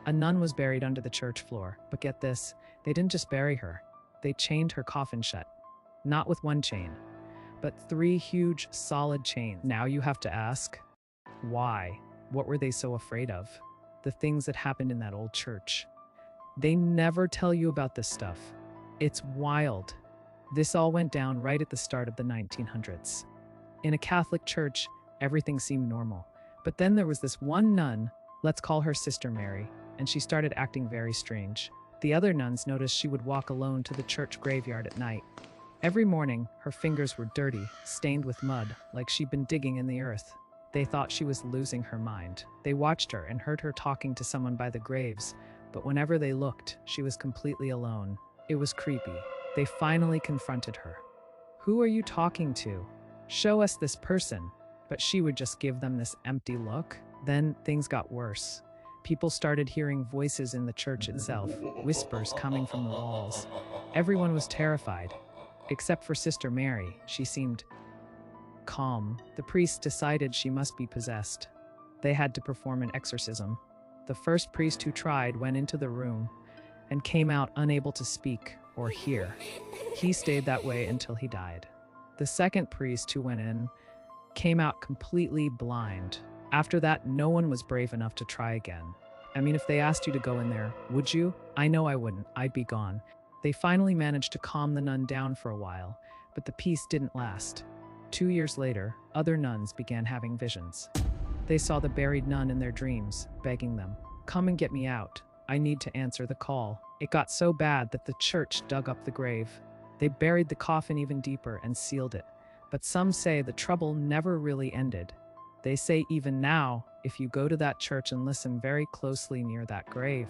A nun was buried under the church floor, but get this, they didn't just bury her. They chained her coffin shut. Not with one chain, but 3 huge, solid chains. Now you have to ask, why? What were they so afraid of? The things that happened in that old church. They never tell you about this stuff. It's wild. This all went down right at the start of the 1900s. In a Catholic church, everything seemed normal. But then there was this one nun, let's call her Sister Mary, and she started acting very strange. The other nuns noticed she would walk alone to the church graveyard at night. Every morning, her fingers were dirty, stained with mud, like she'd been digging in the earth. They thought she was losing her mind. They watched her and heard her talking to someone by the graves, but whenever they looked, she was completely alone. It was creepy. They finally confronted her. "Who are you talking to? Show us this person." But she would just give them this empty look. Then things got worse. People started hearing voices in the church itself, whispers coming from the walls. Everyone was terrified, except for Sister Mary. She seemed calm. The priest decided she must be possessed. They had to perform an exorcism. The first priest who tried went into the room and came out unable to speak or hear. He stayed that way until he died. The second priest who went in came out completely blind. After that, no one was brave enough to try again. I mean, if they asked you to go in there, would you? I know I wouldn't. I'd be gone. They finally managed to calm the nun down for a while, but the peace didn't last. 2 years later, other nuns began having visions. They saw the buried nun in their dreams, begging them, "Come and get me out. I need to answer the call." It got so bad that the church dug up the grave. They buried the coffin even deeper and sealed it. But some say the trouble never really ended. They say even now, if you go to that church and listen very closely near that grave,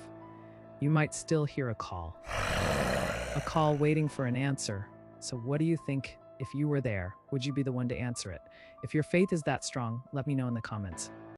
you might still hear a call. A call waiting for an answer. So what do you think? If you were there, would you be the one to answer it? If your faith is that strong, let me know in the comments.